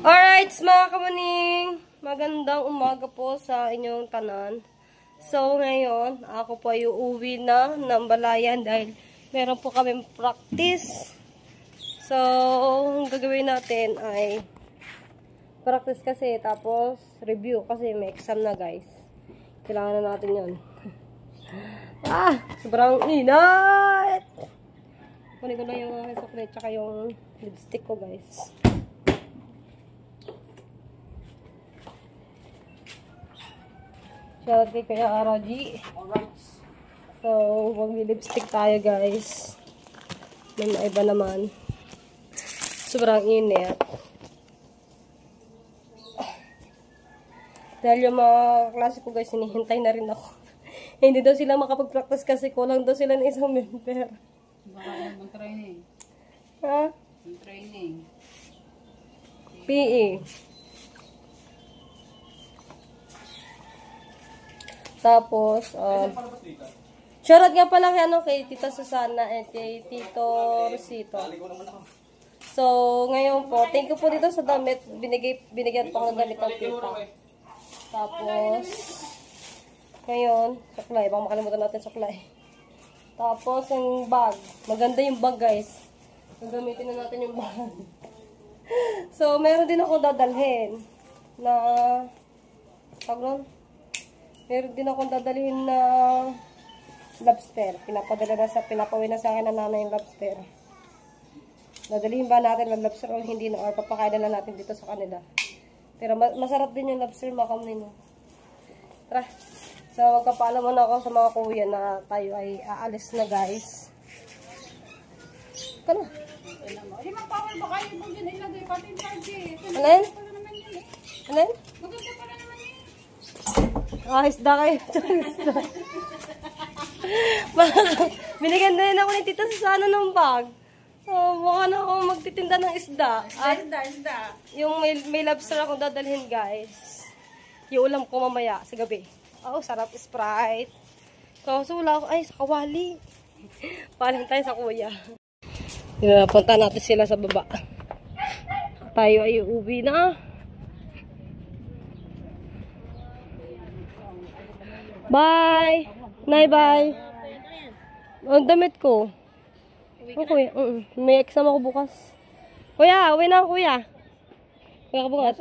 Alright, mga kamuning, magandang umaga po sa inyong tanan. So, ngayon, ako po ay uuwi na ng Balayan dahil meron po kami practice. So, ang gagawin natin ay practice kasi, tapos review kasi may exam na guys. Kailangan na natin yun. Sobrang inat! Kunin ko na yung chocolate tsaka yung lipstick ko guys. Shoutout kay Kuya Araji. So, mag-lipstick tayo guys. May iba naman. Sobrang init. Dahil yung mga klase ko guys, hinihintay na rin ako. Hindi daw sila makapag-practice kasi kulang daw sila ng isang member. Baka yung training. Ha? Yung training. PE. Tapos, shoutout nga pala kay Tita Susana at kay Tito Rosito. So, ngayon po, thank you po dito sa damit. Binigyan po ako ng damit ng tita. Tapos, ngayon, suklay. Baka makalimutan natin suklay. Tapos, yung bag. Maganda yung bag, guys. Gagamitin na natin yung bag. So, meron din ako dadalhin na meron din akong dadalhin na lobster. Pinapawin na sa akin na nanay yung lobster. Dadalhin ba natin ng lobster o hindi na, or papakain na natin dito sa kanila. Pero masarap din yung lobster, makamunin mo. Tara. So, magkapaalam muna ako sa mga kuya na tayo ay aalis na guys. Ito na. Limang power ba kayo kung yun ilagay pati yung charge eh. Alin? Alin? Maganda pala naman eh. Isda kayo. Isda. Binigyan din ako ni Tita Susana ng bag. Mukha na ako magtitinda ng isda. Isda. Yung may lobster akong dadalhin guys. Yung ulam ko mamaya sa gabi. Sarap Sprite. So wala ako. Ay, sa kawali. Paling tayo sa kuya. Punta natin sila sa baba. Tayo ay uuwi na. Bye! Nay, bye! Ang damit ko. Kuya. May exam ako bukas. Kuya, uwi na ako, kuya. Kuya ka bukas.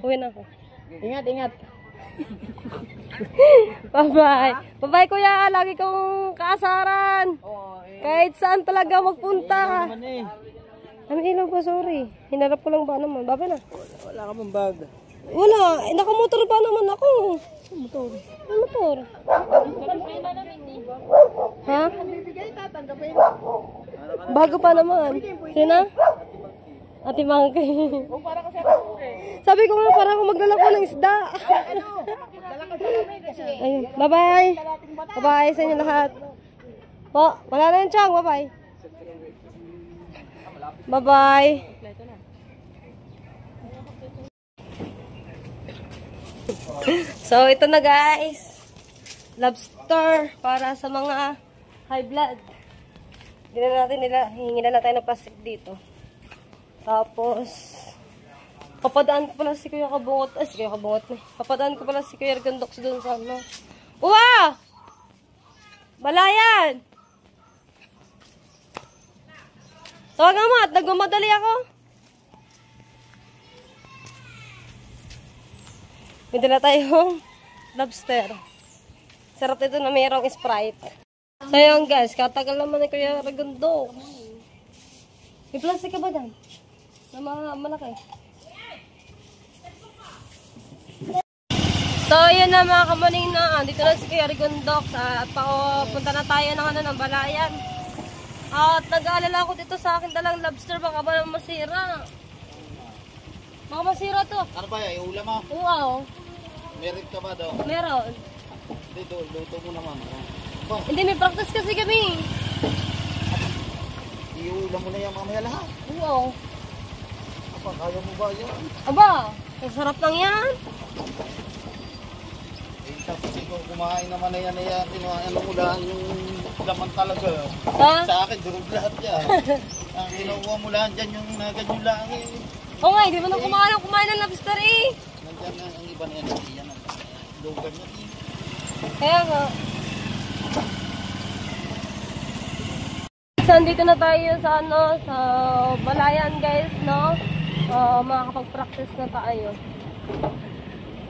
Uwi na ako. Ingat. Bye-bye. Bye-bye, kuya. Lagi kong kaasaran. Kahit saan talaga magpunta. Ang ilaw ko, sorry. Hinarap ko lang ba naman. Baba na. Wala ka mong bag. Wala. Nakamotor ba naman ako? Motor. Ano motor? Ha? Bago pa naman. Sina? Ate Mangke. Sabi ko nga para ako magdala ko ng isda. Ayun. Bye-bye. Bye-bye sa inyo lahat. Po, wala na yung tiyang. Bye-bye. Bye-bye. So, ito na guys. Lobster para sa mga high blood. Hingi na tayo ng plastic dito. Tapos, papadaan ko pala si Kuya Kabungot. Si Kuya Kabungot na. Papadaan ko pala si Kuya Argandox doon sa ano. Uwa! Balayan! Tawagan mo at nagmamadali ako. May dala tayong lobster. Sarap ito na mayroong Sprite. So yun guys, katagal naman ni Kuya Argandox. May plastic ka ba dyan? Na malaki. So yun na mga kamaning na. Dito na si Kuya Argandox. At punta na tayo ng Balayan. At nag-aalala ko dito sa akin dalang lobster. Baka ba naman masira? Baka masira to. Ano ba yan? Iulam mo? Wow. Meron ka ba daw? Meron. Hindi, luto mo naman. Hindi, may practice kasi kami. Iulam mo na yan mamaya lahat. Wow. Kaya mo ba yan? Aba, masarap lang yan. Tapos ikaw kumain naman na yan, ano mo lang yung laman talaga. Ha? Sa akin, durog lahat yan. Ang inuwa mo lang dyan yung ganyan lang eh. Oo nga, hindi mo na kumain ng lobster eh. Nandiyan nga ang iba na yan. Yan ang lugar niya. Kaya nga. So, andito na tayo sa sa Balayan guys, no? Makakapag-practice na tayo.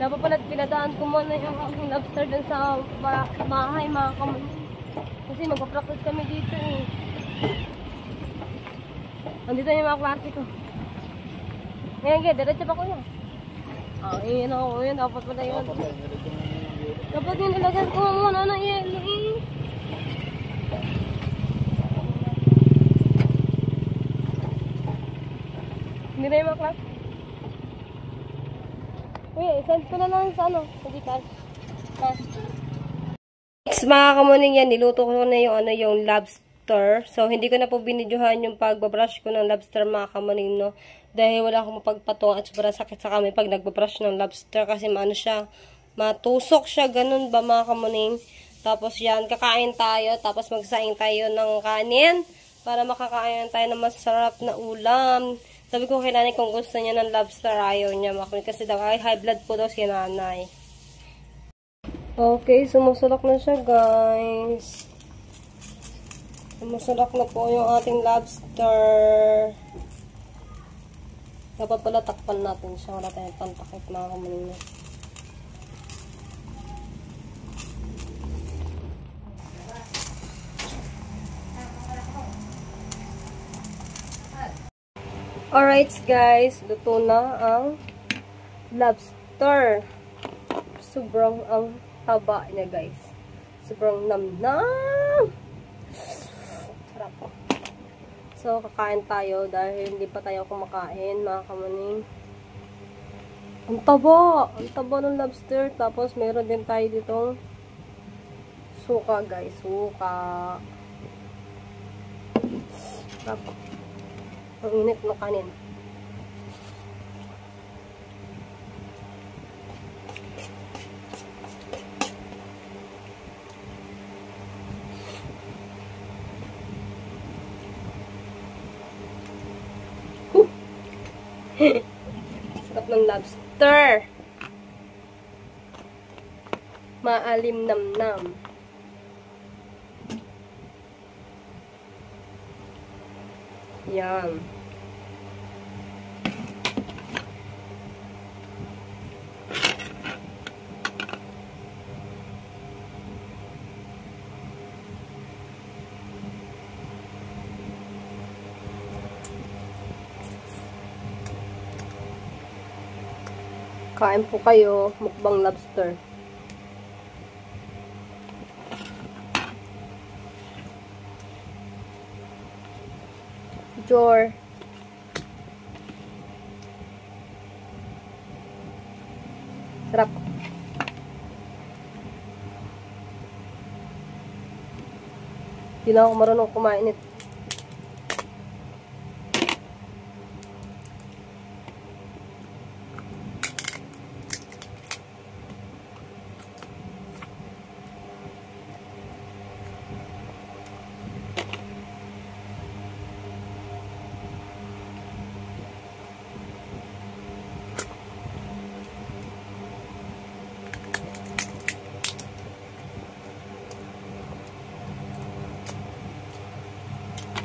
Dapat pala pinadaan ko muna yung aking lobster dun sa bahay mga kamuning. Kasi magpa-practice kami dito eh. Andito yung mga klase ko. Ngayon kaya, diretso pa ko yan. Yun ako yun. Dapat pala yun. Dapat yung nilagyan ko muna ng yelo eh. Hindi na yung mga klase. Send ko na lang sa sa Gcash. Next mga kamuning yan, niluto ko na yung lobster. So, hindi ko na po binidyohan yung pagbabrush ko ng lobster mga kamuning, no? Dahil wala akong mapagpatong at sobrang sakit sa kamay pag nagbabrush ng lobster kasi maano siya, matusok siya, ganun ba mga kamuning. Tapos yan, kakain tayo, tapos magsaing tayo ng kanin para makakain tayo ng masarap na ulam. Sabi ko kay nanay kung gusto niya ng lobster, ayaw niya makunin kasi daw ay high blood po daw si nanay. Okay, sumusulok na siya guys. Sumusulok na po yung ating lobster. Dapat pala takpan natin siya. Wala tayong pantakip mga kamuning. Alright guys, luto na ang lobster. Sobrang ang haba niya guys. Sobrang nam-nam. Sarap. So, kakain tayo dahil hindi pa tayo kumakain, mga kamuning. Ang taba! Ang taba ng lobster. Tapos, meron din tayo ditong suka, guys. Suka. Sarap. Ang init ng kanin. Sarap ng lobster. Maalim nam-nam. Yan. Kain po kayo, mukbang lobster. Jor. Sarap. Hindi na ako marunong kumain ito.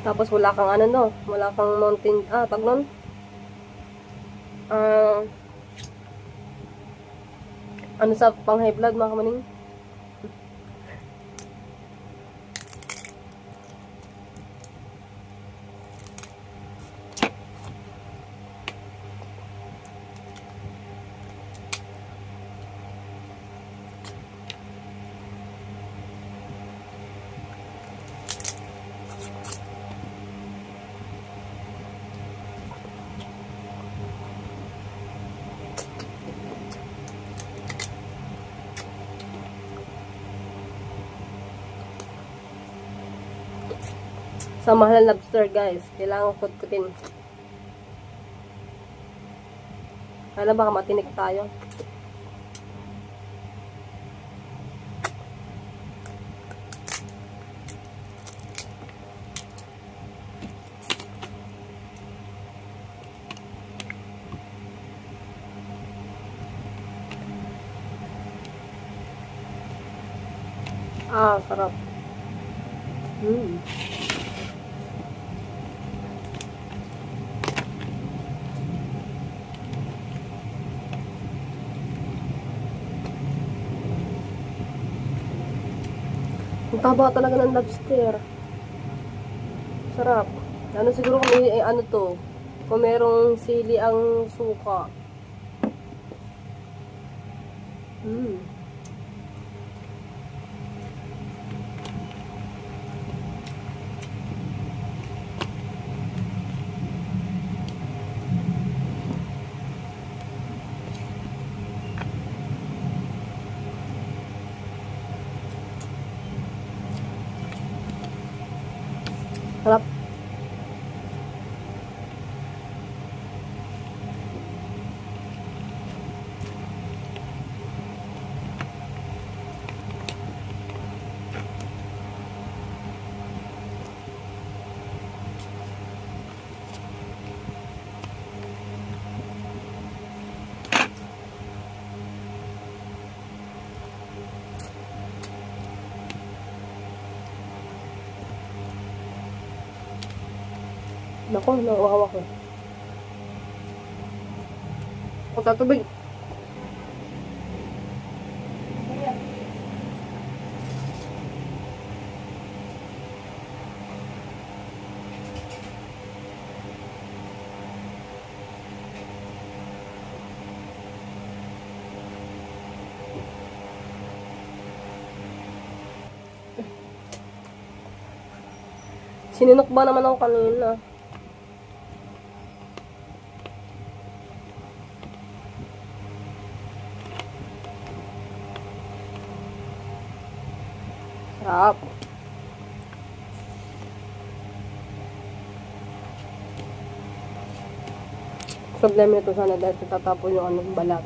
Tapos wala kang ano no, wala kang mountain, tag nun? Ano sa pang high blood mga kamaning? Sa mahal na lobster guys, kailangan kutkutin. Kaya baka matinik tayo. Ah, sarap. Ang taba talaga ng lobster. Sarap. Ano siguro kung ano to, kung merong sili ang suka. Sarap. Naku, nauwawa ko. O, tatubig. Sininok ba naman ako kanina? Sarap. Problema ito sana dahil tatapon yung anong balat.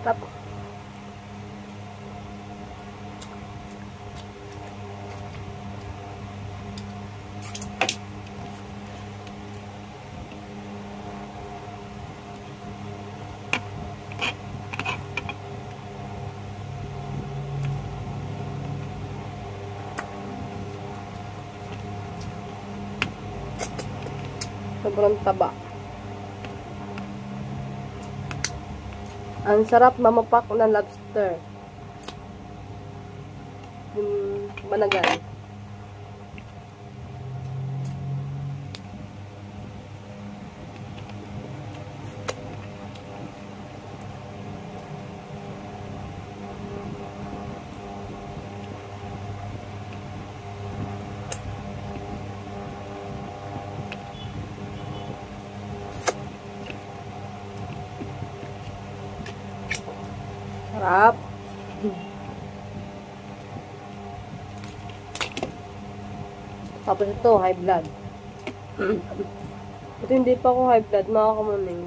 Sarap. Sobrang taba. Ang sarap mamapak ng lobster. Yung banagan. Sarap. Tapos ito, high blood. Ito hindi pa ako high blood, mga kamuning.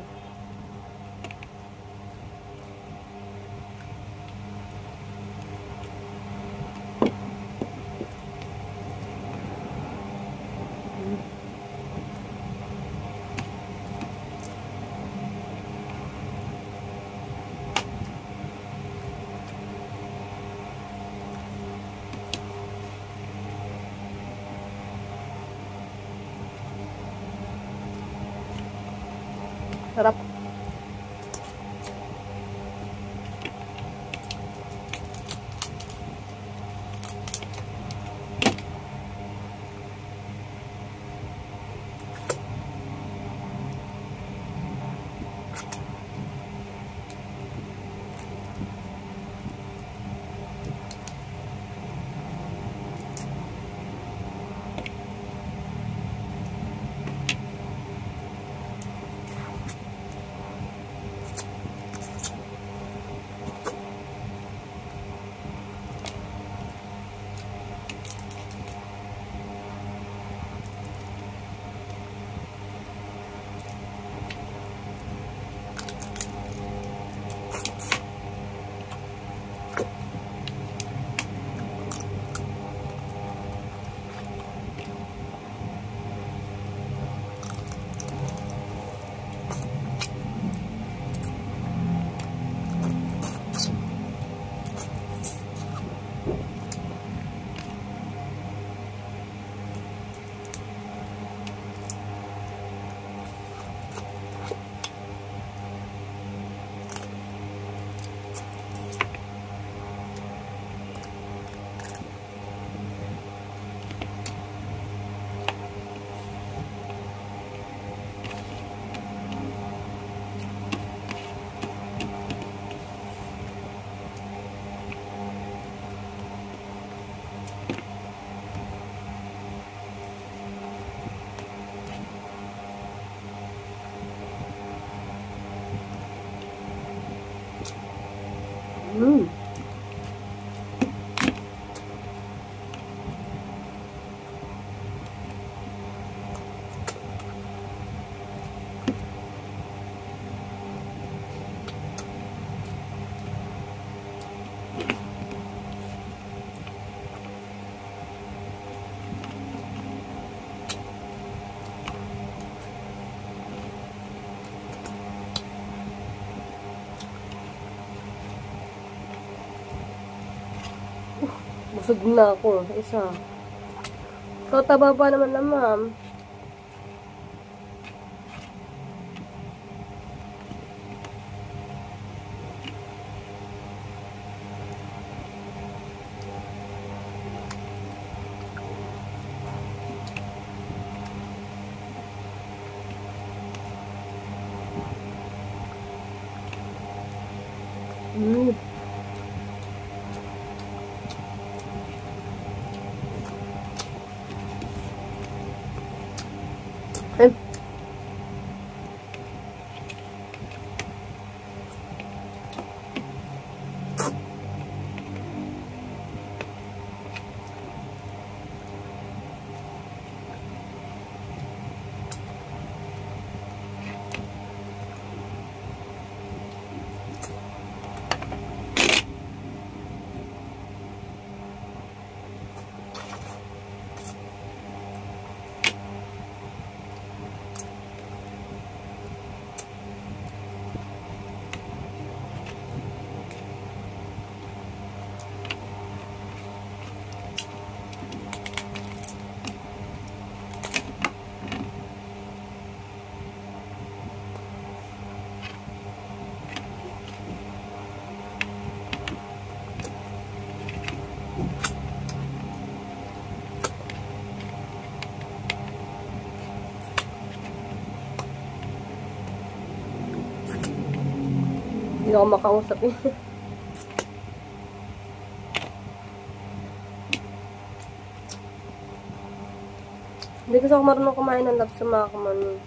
Sarap. Busog na ako. Isa. So, taba pa naman na, ma'am. Ay. Hindi ako makausap eh. Hindi kasi ako marunong kumain ng laps sa mga kumano.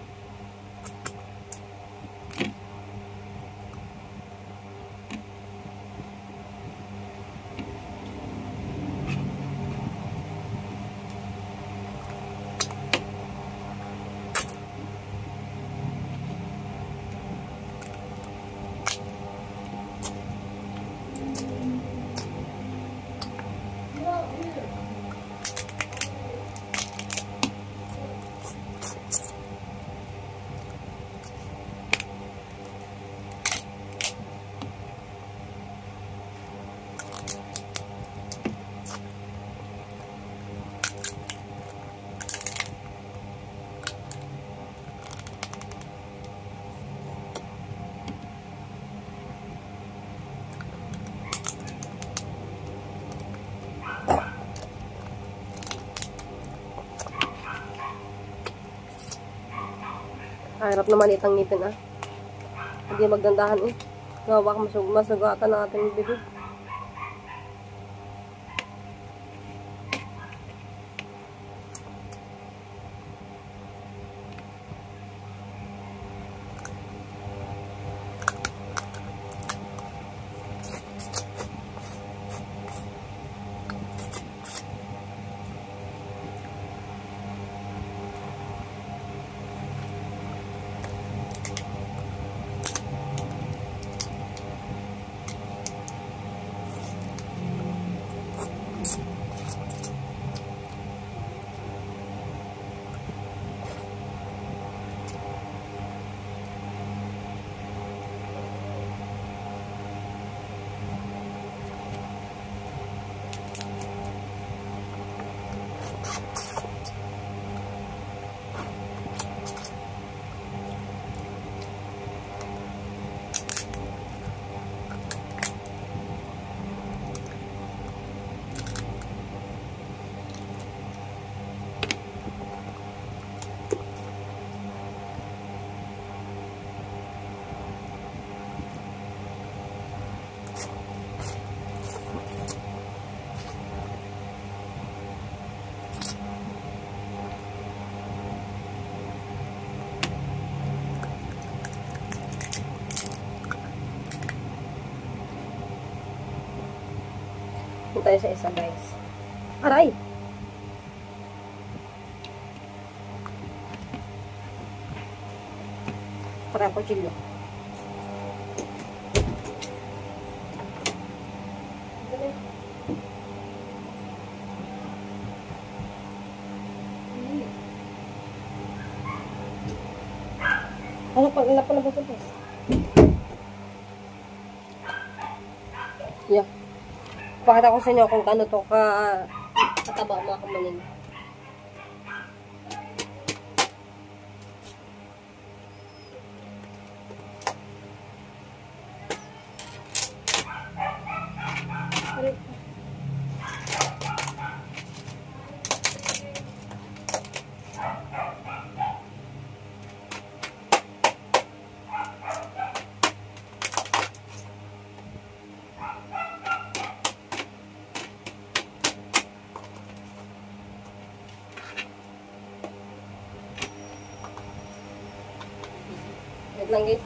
Hirap naman itang ngipin ah. Hindi magdandahan eh. Gawa ka masugatan ng ating bibig. Punta tayo sa isa, guys. Aray! Parang kuchilyo. Ano pa na ba ito? Yeah. Papakita ko sa inyo kung gaano to kataba mga kamalin. Wait lang guys.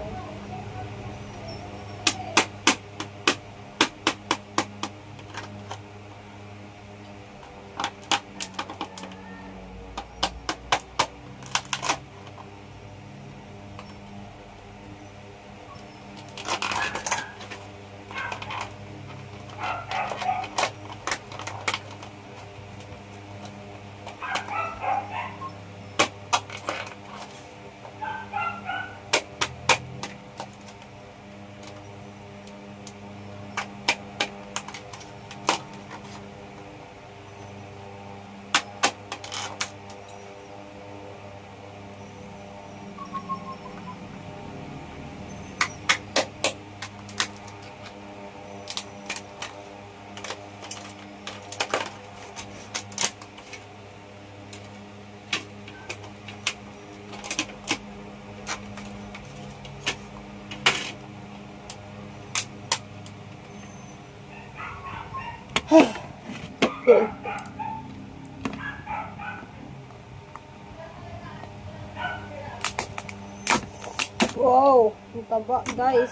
Wow, ang taba guys.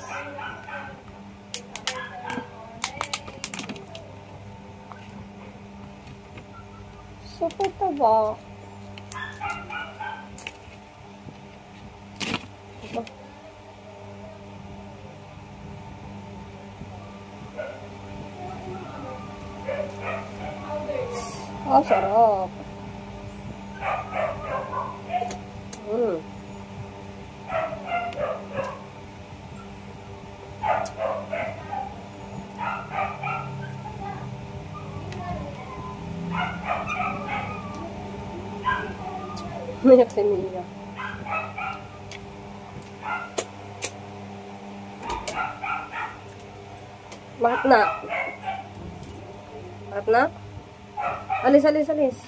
Super taba. Ah, sarap. Mayak si Mia. Bakit na? Bakit na? Alis, alis, alis.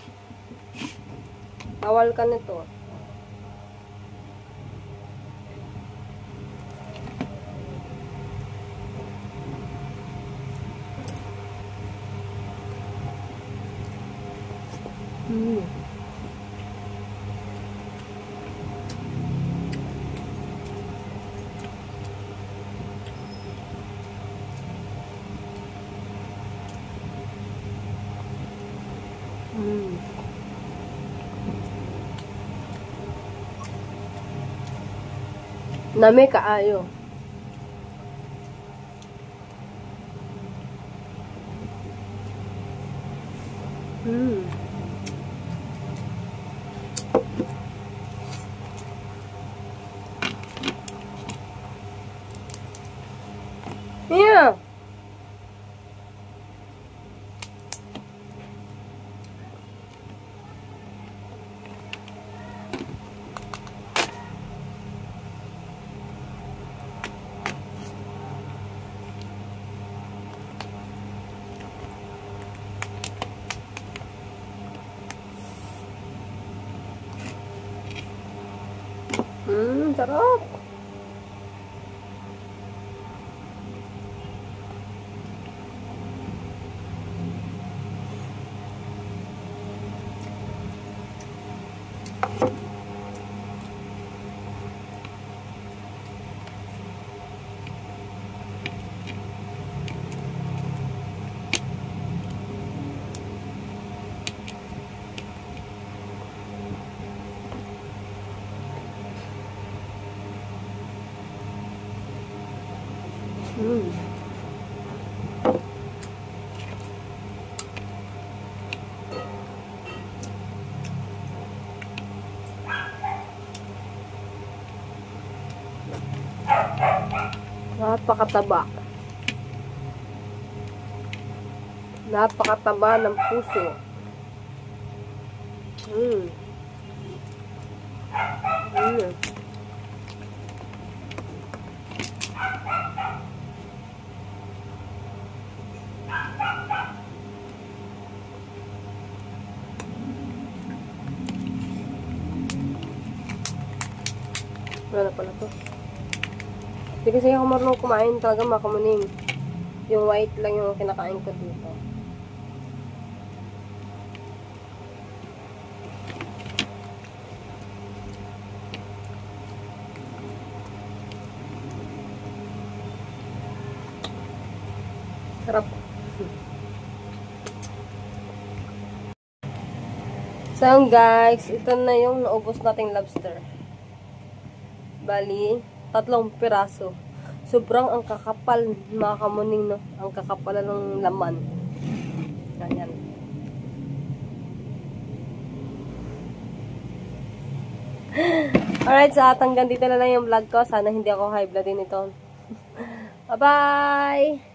Bawal ka nito. Nami kaayo. Yeah. Sarap. Napakataba. Napakataba ng puso. Wala na pala to. Hindi kasi ako marunong kumain talaga mga kamuning. Yung white lang yung kinakain ko dito. Sarap. So guys, ito na yung naubos nating lobster. Bali, 3 piraso. Sobrang ang kakapal, mga kamuning, no? Ang kakapal ng laman. Ganyan. Alright, so hanggang dito na lang yung vlog ko. Sana hindi ako high blood din ito. Bye-bye!